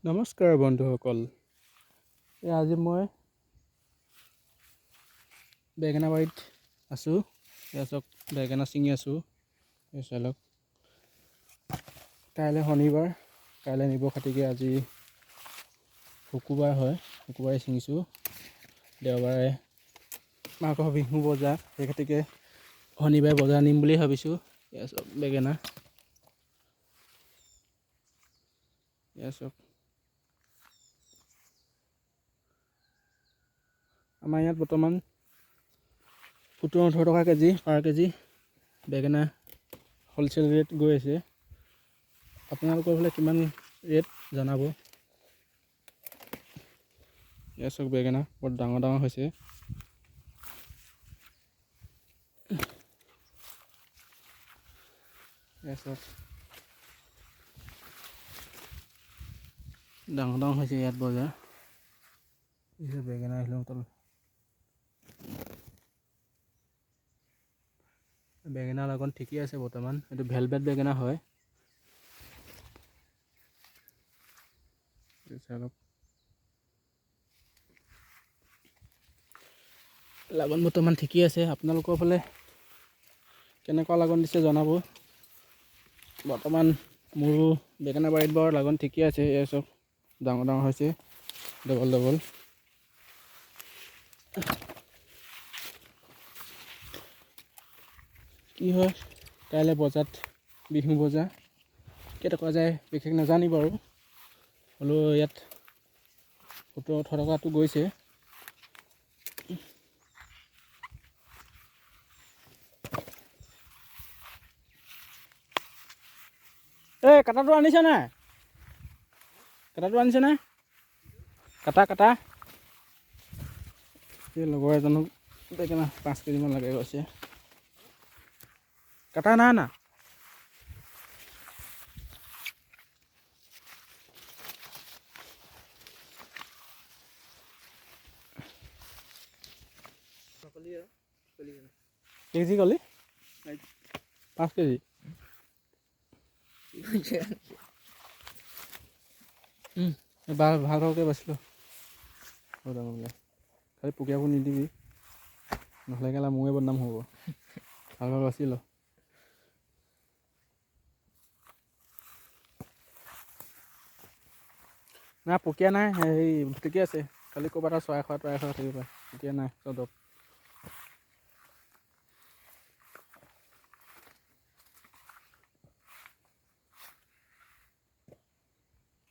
নমস্কাৰ বন্ধুসকল। আজি মই বেঙেনা বাৰীত আছোঁ। চাওক বেঙেনা ছিঙি আছোঁ। চাওক কাইলৈ শনিবাৰ, কাইলৈ নিব খাটিকে। আজি শুকুৰবাৰ হয়, শুকুৰবাৰে ছিঙিছোঁ। দেওবাৰে মাঘৰ বিহু বজাৰ, সেই খাটিকে শনিবাৰে বজাৰ নিম বুলি ভাবিছোঁ। চাওক বেঙেনা, চাওক আমাৰ ইয়াত বৰ্তমান 17-18 টকা কেজি পাৰ কেজি বেঙেনা হ'লচেল ৰেট গৈ আছে। আপোনালোকৰ ফালে কিমান ৰেট জনাব। চাওক বেঙেনা বৰ ডাঙৰ ডাঙৰ হৈছে। চাওক ডাঙৰ ডাঙৰ হৈছে ইয়াত বজাৰ। বেঙেনা আহিলোঁ তল বেঙেনাৰ লগত ঠিকেই আছে বৰ্তমান। এইটো ভেলভেট বেঙেনা হয়। লাগন বৰ্তমান ঠিকেই আছে। আপোনালোকৰ ফালে কেনেকুৱা লাগন দিছে জনাব। বৰ্তমান মোৰো বেঙেনা বাৰীত বাৰু লাগন ঠিকেই আছে। এয়া চব ডাঙৰ ডাঙৰ হৈছে, ডবল ডবল। কি হয় কাইলৈ বজাৰত, বিহু বজাৰ কেইটকা যায় বিশেষ নাজানি বাৰু। হ'লেও ইয়াত 17-18 টকাটো গৈছে। এই কাটাটো আনিছে নাই? কাটাটো আনিছে নাই? কাটা এই লগৰ এজনক বেঙেনা 5 কেজিমান লাগে গৈছে। কাটা নাই না? কেজি কলি 5 কেজি। ভাল ভালকৈ বাচিলোঁ। খালি পোকীয়াবোৰ নিদিবি, নহ'লে কেলা মোৰে বদনাম হ'ব। ভাল বাচি ল। নাই পোকীয়া নাই, হেৰি ঠিকে আছে। খালি ক'ৰবাত এটা চৰাই খোৱা তৰাই খোৱা থাকিব পাৰে। পোকীয়া নাই চব।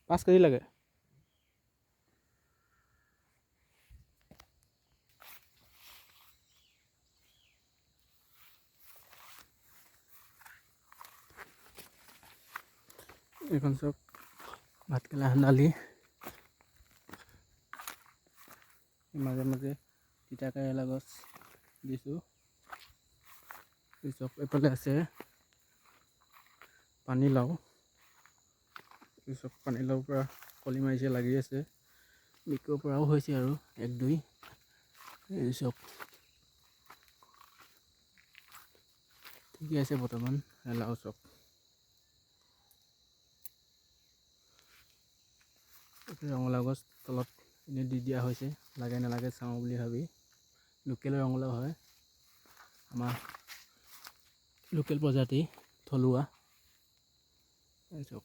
5 কেজি লাগে। এইখন চব ভাতকেৰেলা দালি, মাজে মাজে তিতা কেৰেলা গছ দিছোঁ। চব এইফালে আছে পানীলাও। চব পানীলাওৰ পৰা কলি মাৰিছে, লাগি আছে। বিকিব পৰাও হৈছে আৰু 1-2। এই চব ঠিকে আছে বৰ্তমান। লাও চব ৰঙালাও গছ তলত এনেই দি দিয়া হৈছে, লাগে নালাগে চাওঁ বুলি ভাবি। লোকেল ৰঙালাও হয়, আমাৰ লোকেল প্ৰজাতি থলুৱা। চব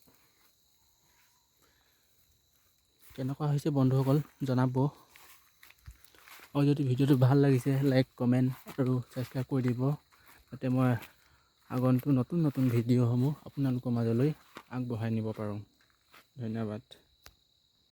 কেনেকুৱা হৈছে বন্ধুসকল জনাব। আৰু যদি ভিডিঅ'টো ভাল লাগিছে লাইক, কমেণ্ট আৰু ছাবস্ক্ৰাইব কৰি দিব, যাতে মই আগন্তুক নতুন নতুন ভিডিঅ'সমূহ আপোনালোকৰ মাজলৈ আগবঢ়াই নিব পাৰোঁ। ধন্যবাদ।